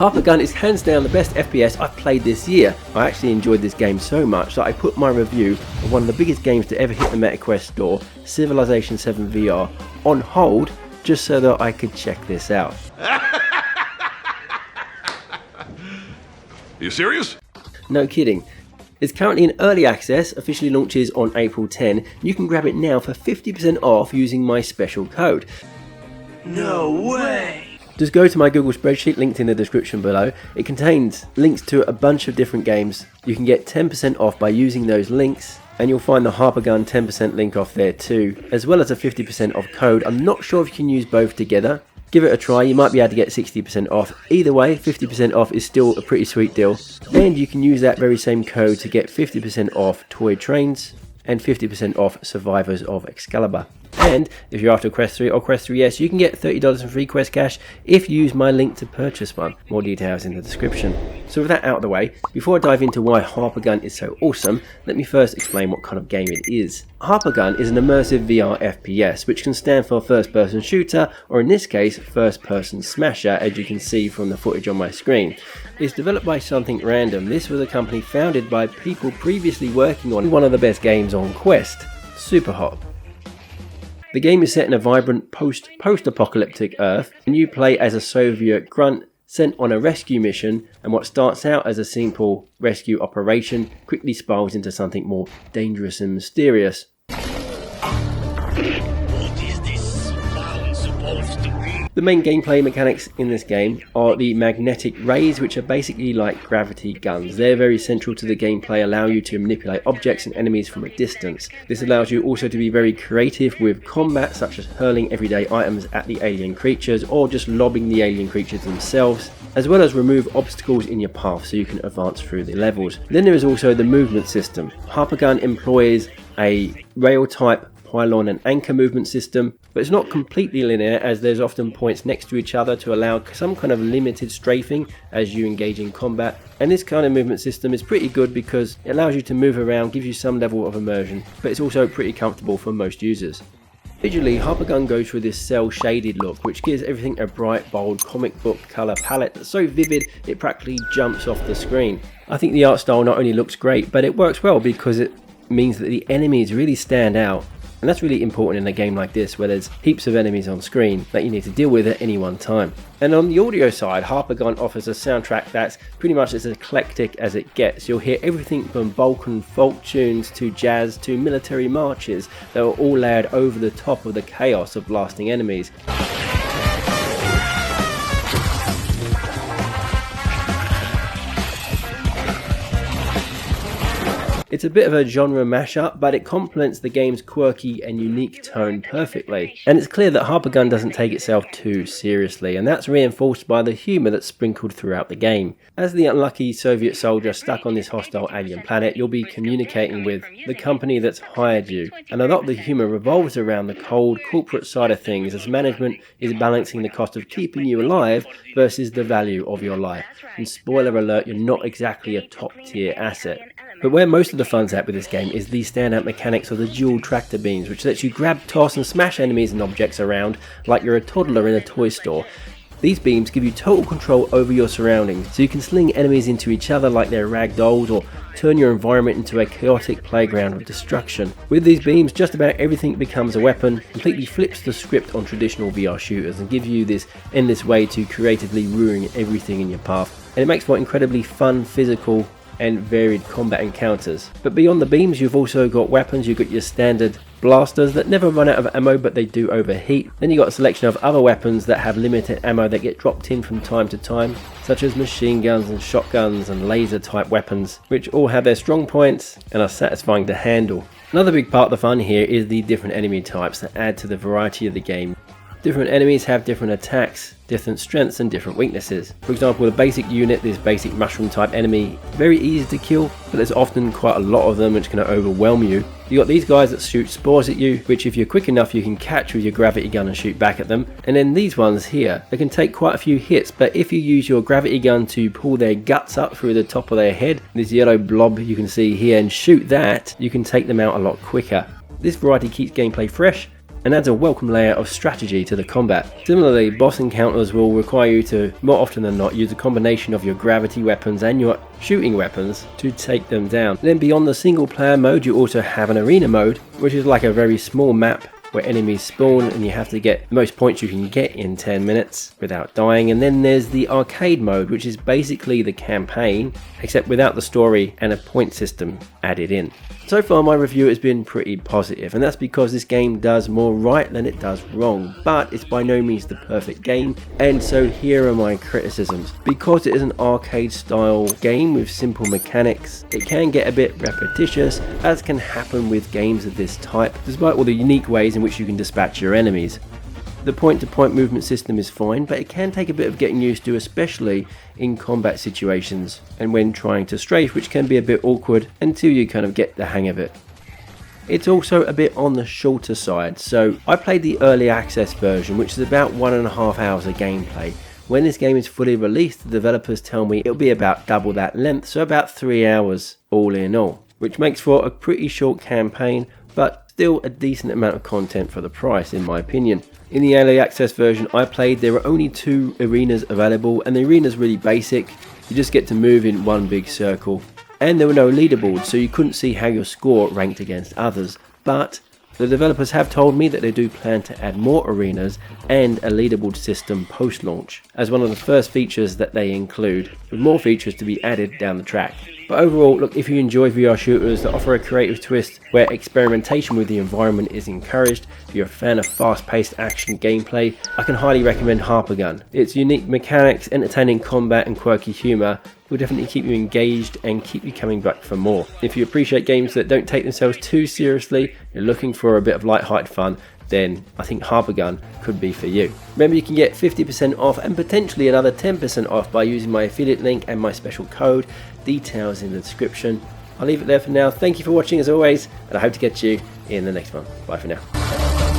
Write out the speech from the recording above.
Harpagun is hands down the best FPS I've played this year. I actually enjoyed this game so much that I put my review of one of the biggest games to ever hit the MetaQuest store, Civilization 7 VR, on hold just so that I could check this out. Are you serious? No kidding. It's currently in early access, officially launches on April 10. You can grab it now for 50% off using my special code. No way! Just go to my Google spreadsheet linked in the description below. It contains links to a bunch of different games. You can get 10% off by using those links, and you'll find the Harpagun 10% link off there too, as well as a 50% off code. I'm not sure if you can use both together. Give it a try, you might be able to get 60% off. Either way, 50% off is still a pretty sweet deal. And you can use that very same code to get 50% off Toy Trains and 50% off Survivors of Excalibur. And if you're after Quest 3 or Quest 3S, you can get $30 in free Quest cash if you use my link to purchase one. More details in the description. So with that out of the way, before I dive into why Harpagun is so awesome, let me first explain what kind of game it is. Harpagun is an immersive VR FPS, which can stand for first person shooter, or in this case, first person smasher, as you can see from the footage on my screen. It's developed by Something Random. This was a company founded by people previously working on one of the best games on Quest, Superhot. The game is set in a vibrant post-apocalyptic Earth, and you play as a Soviet grunt sent on a rescue mission, and what starts out as a simple rescue operation quickly spirals into something more dangerous and mysterious. What is this sound supposed to be? The main gameplay mechanics in this game are the magnetic rays, which are basically like gravity guns. They're very central to the gameplay, allow you to manipulate objects and enemies from a distance. This allows you also to be very creative with combat, such as hurling everyday items at the alien creatures or just lobbing the alien creatures themselves, as well as remove obstacles in your path so you can advance through the levels. Then there is also the movement system. Harpagun employs a rail type pylon and anchor movement system, but it's not completely linear, as there's often points next to each other to allow some kind of limited strafing as you engage in combat. And this kind of movement system is pretty good because it allows you to move around, gives you some level of immersion, but it's also pretty comfortable for most users. Visually, Harpagun goes for this cel shaded look, which gives everything a bright, bold comic book colour palette that's so vivid it practically jumps off the screen. I think the art style not only looks great, but it works well because it means that the enemies really stand out. And that's really important in a game like this, where there's heaps of enemies on screen that you need to deal with at any one time. And on the audio side, Harpagun offers a soundtrack that's pretty much as eclectic as it gets. You'll hear everything from Balkan folk tunes to jazz to military marches that are all layered over the top of the chaos of blasting enemies. It's a bit of a genre mashup, but it complements the game's quirky and unique tone perfectly. And it's clear that Harpagun doesn't take itself too seriously, and that's reinforced by the humour that's sprinkled throughout the game. As the unlucky Soviet soldier stuck on this hostile alien planet, you'll be communicating with the company that's hired you. And a lot of the humour revolves around the cold corporate side of things, as management is balancing the cost of keeping you alive versus the value of your life. And spoiler alert, you're not exactly a top tier asset. But where most of the fun's at with this game is the standout mechanics of the dual tractor beams, which lets you grab, toss and smash enemies and objects around like you're a toddler in a toy store. These beams give you total control over your surroundings, so you can sling enemies into each other like they're rag dolls, or turn your environment into a chaotic playground of destruction. With these beams, just about everything becomes a weapon, completely flips the script on traditional VR shooters and gives you this endless way to creatively ruin everything in your path. And it makes for incredibly fun, physical and varied combat encounters. But beyond the beams, you've also got weapons. You've got your standard blasters that never run out of ammo, but they do overheat. Then you've got a selection of other weapons that have limited ammo that get dropped in from time to time, such as machine guns and shotguns and laser type weapons, which all have their strong points and are satisfying to handle. Another big part of the fun here is the different enemy types that add to the variety of the game. Different enemies have different attacks, different strengths and different weaknesses. For example, the basic unit, this basic mushroom type enemy, very easy to kill, but there's often quite a lot of them which can overwhelm you. You got these guys that shoot spores at you, which if you're quick enough you can catch with your gravity gun and shoot back at them. And then these ones here, they can take quite a few hits, but if you use your gravity gun to pull their guts up through the top of their head, this yellow blob you can see here, and shoot that, you can take them out a lot quicker. This variety keeps gameplay fresh and adds a welcome layer of strategy to the combat. Similarly, boss encounters will require you to, more often than not, use a combination of your gravity weapons and your shooting weapons to take them down. Then beyond the single player mode, you also have an arena mode, which is like a very small map where enemies spawn and you have to get the most points you can get in 10 minutes without dying. And then there's the arcade mode, which is basically the campaign except without the story and a point system added in. So far my review has been pretty positive, and that's because this game does more right than it does wrong, but it's by no means the perfect game, and so here are my criticisms. Because it is an arcade style game with simple mechanics, it can get a bit repetitious, as can happen with games of this type, despite all the unique ways in which you can dispatch your enemies. The point-to-point movement system is fine, but it can take a bit of getting used to, especially in combat situations and when trying to strafe, which can be a bit awkward until you kind of get the hang of it. It's also a bit on the shorter side, so I played the early access version, which is about 1.5 hours of gameplay. When this game is fully released, the developers tell me it'll be about double that length, so about 3 hours all in all, which makes for a pretty short campaign, but still a decent amount of content for the price in my opinion. In the early access version I played, there were only 2 arenas available, and the arena's really basic. You just get to move in one big circle, and there were no leaderboards, so you couldn't see how your score ranked against others. But the developers have told me that they do plan to add more arenas and a leaderboard system post-launch as one of the first features that they include, with more features to be added down the track. But overall, look, if you enjoy VR shooters that offer a creative twist where experimentation with the environment is encouraged, if you're a fan of fast-paced action gameplay, I can highly recommend Harpagun. Its unique mechanics, entertaining combat and quirky humour will definitely keep you engaged and keep you coming back for more. If you appreciate games that don't take themselves too seriously, you're looking for a bit of light-hearted fun, then I think Harpagun could be for you. Remember, you can get 50% off and potentially another 10% off by using my affiliate link and my special code. Details in the description. I'll leave it there for now. Thank you for watching as always, and I hope to catch you in the next one. Bye for now.